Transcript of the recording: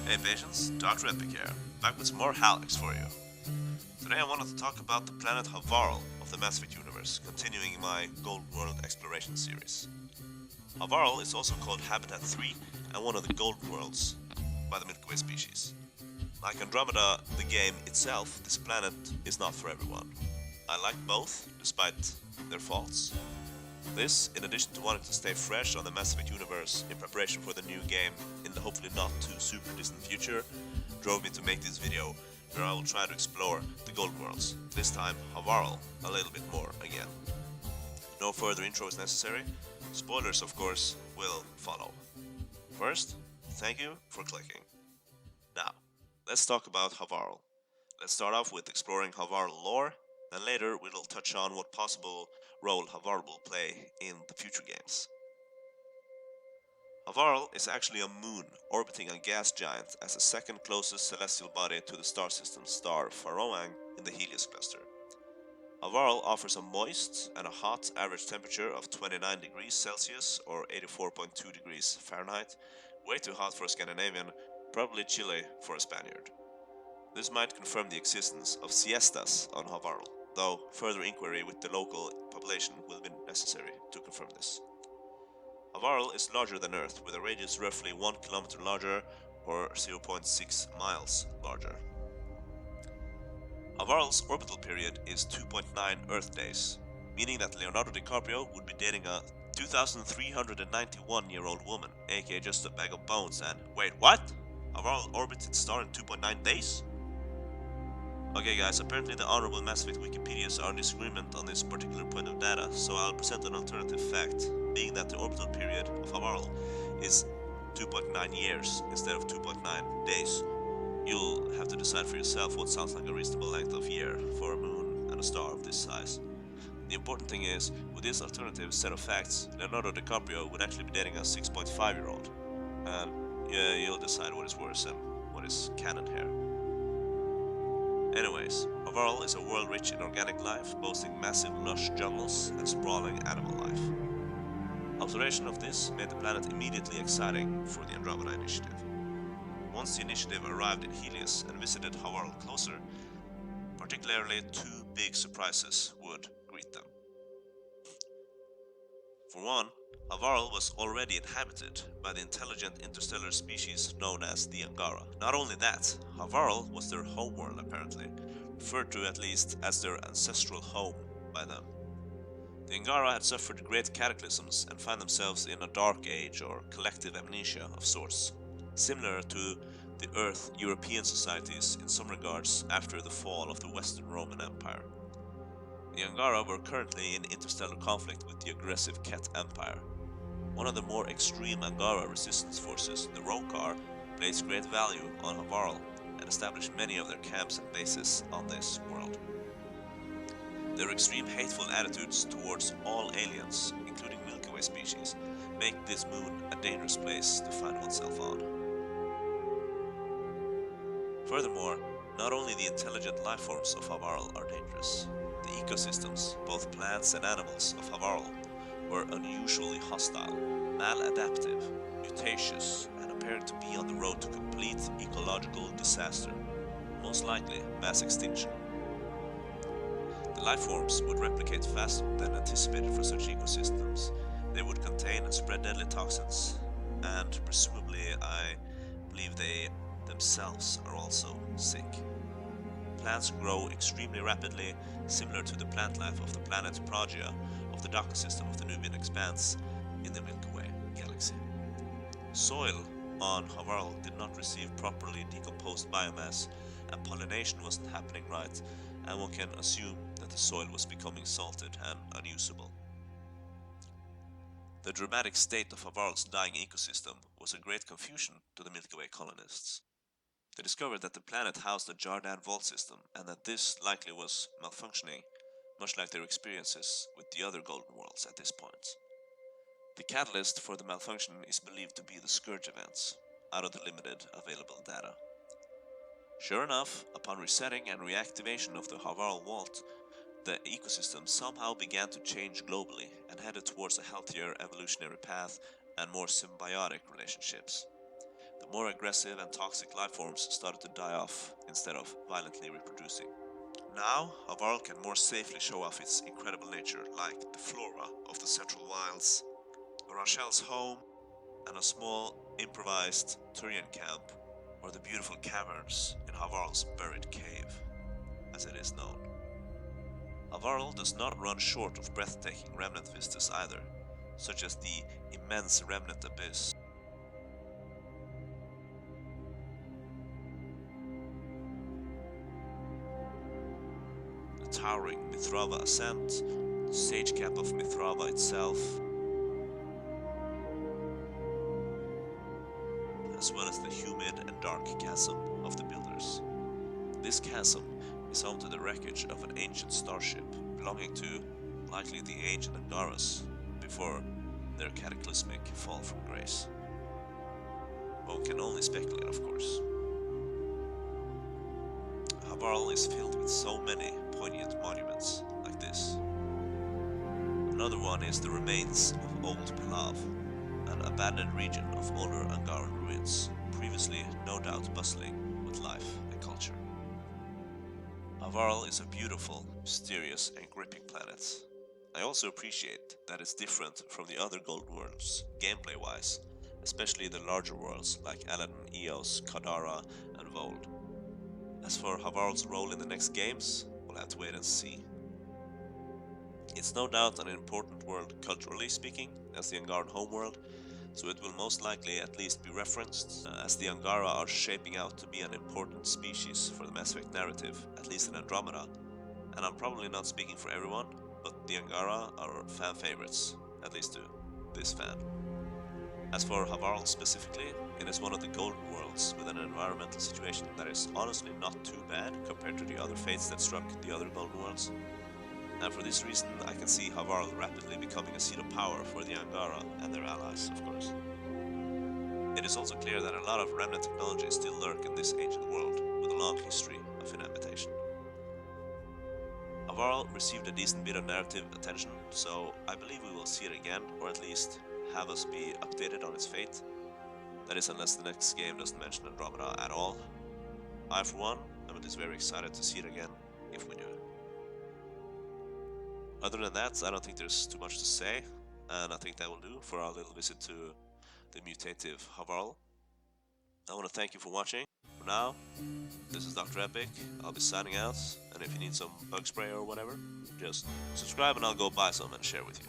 Hey patients, Dr. Epic here, back with some more Hallex for you. Today I wanted to talk about the planet Havarl of the Mass Effect universe, continuing my Gold World exploration series. Havarl is also called Habitat 3 and one of the Golden Worlds by the Milky Way species. Like Andromeda, the game itself, this planet is not for everyone. I like both, despite their faults. This, in addition to wanting to stay fresh on the Mass Effect universe in preparation for the new game in the hopefully not too super distant future, drove me to make this video where I will try to explore the Golden Worlds, this time Havarl, a little bit more again. No further intro is necessary, spoilers of course will follow. First, thank you for clicking. Now, let's talk about Havarl. Let's start off with exploring Havarl lore, and later we'll touch on what possible role Havarl will play in the future games. Havarl is actually a moon orbiting a gas giant as the second closest celestial body to the star system's star Faroang in the Helios cluster. Havarl offers a moist and a hot average temperature of 29 degrees Celsius or 84.2 degrees Fahrenheit, way too hot for a Scandinavian, probably chilly for a Spaniard. This might confirm the existence of siestas on Havarl, though further inquiry with the local population will be necessary to confirm this. Havarl is larger than Earth, with a radius roughly 1 kilometer larger or 0.6 miles larger. Havarl's orbital period is 2.9 Earth days, meaning that Leonardo DiCaprio would be dating a 2,391-year-old woman, aka just a bag of bones, and wait, what? Havarl orbits its star in 2.9 days? Okay guys, apparently the Honorable Mass Effect Wikipedias are in disagreement on this particular point of data, so I'll present an alternative fact, being that the orbital period of Havarl is 2.9 years instead of 2.9 days. You'll have to decide for yourself what sounds like a reasonable length of year for a moon and a star of this size. The important thing is, with this alternative set of facts, Leonardo DiCaprio would actually be dating a 6.5-year-old. And yeah, you'll decide what is worse and what is canon here. Anyways, Havarl is a world rich in organic life, boasting massive lush jungles and sprawling animal life. Observation of this made the planet immediately exciting for the Andromeda Initiative. Once the initiative arrived in Helios and visited Havarl closer, particularly two big surprises would greet them. For one, Havarl was already inhabited by the intelligent interstellar species known as the Angara. Not only that, Havarl was their homeworld apparently, referred to at least as their ancestral home by them. The Angara had suffered great cataclysms and find themselves in a dark age or collective amnesia of sorts, similar to the Earth-European societies in some regards after the fall of the Western Roman Empire. The Angara were currently in interstellar conflict with the aggressive Ket Empire. One of the more extreme Angara resistance forces, the Rokar, placed great value on Havarl and established many of their camps and bases on this world. Their extreme hateful attitudes towards all aliens, including Milky Way species, make this moon a dangerous place to find oneself on. Furthermore, not only the intelligent lifeforms of Havarl are dangerous, the ecosystems, both plants and animals, of Havarl were unusually hostile, maladaptive, mutacious, and appearing to be on the road to complete ecological disaster, most likely mass extinction. The lifeforms would replicate faster than anticipated for such ecosystems. They would contain and spread deadly toxins, and presumably I believe they themselves are also sick. Plants grow extremely rapidly, similar to the plant life of the planet Progea of the Daca system of the Nubian Expanse in the Milky Way galaxy. Soil on Havarl did not receive properly decomposed biomass, and pollination wasn't happening right, and one can assume that the soil was becoming salted and unusable. The dramatic state of Havarl's dying ecosystem was a great confusion to the Milky Way colonists. They discovered that the planet housed a Jardan vault system, and that this likely was malfunctioning, much like their experiences with the other Golden Worlds at this point. The catalyst for the malfunction is believed to be the Scourge events, out of the limited available data. Sure enough, upon resetting and reactivation of the Havarl vault, the ecosystem somehow began to change globally and headed towards a healthier evolutionary path and more symbiotic relationships. the more aggressive and toxic life forms started to die off instead of violently reproducing. Now, Havarl can more safely show off its incredible nature, like the flora of the Central Wilds, Rochelle's home, and a small, improvised Turian camp, or the beautiful caverns in Havarl's buried cave, as it is known. Havarl does not run short of breathtaking remnant vistas either, such as the immense remnant abyss, the towering Mithrava ascent, the sage cap of Mithrava itself, as well as the humid and dark chasm of the Builders. This chasm is home to the wreckage of an ancient starship belonging to, likely, the ancient Angaras before their cataclysmic fall from grace. One can only speculate, of course. Havarl is filled with so many poignant monuments like this. Another one is the remains of Old Palav, an abandoned region of older Angaran ruins, previously no doubt bustling with life and culture. Havarl is a beautiful, mysterious and gripping planet. I also appreciate that it's different from the other Golden Worlds, gameplay-wise, especially the larger worlds like Aladdin, Eos, Kadara and Vold. As for Havarl's role in the next games, we'll have to wait and see. It's no doubt an important world culturally speaking, as the Angaran homeworld, so it will most likely at least be referenced, as the Angara are shaping out to be an important species for the Mass Effect narrative, at least in Andromeda. And I'm probably not speaking for everyone, but the Angara are fan favorites, at least to this fan. As for Havarl specifically, it is one of the Golden Worlds with an environmental situation that is honestly not too bad compared to the other fates that struck the other Golden Worlds. And for this reason, I can see Havarl rapidly becoming a seat of power for the Angara and their allies, of course. It is also clear that a lot of remnant technologies still lurk in this ancient world, with a long history of inhabitation. Havarl received a decent bit of narrative attention, so I believe we will see it again, or at least have us be updated on its fate. That is, unless the next game doesn't mention Andromeda at all. I, for one, am at least very excited to see it again, if we do. Other than that, I don't think there's too much to say, and I think that will do for our little visit to the mutative Havarl. I want to thank you for watching. For now, this is Dr. Epic. I'll be signing out, and if you need some bug spray or whatever, just subscribe and I'll go buy some and share with you.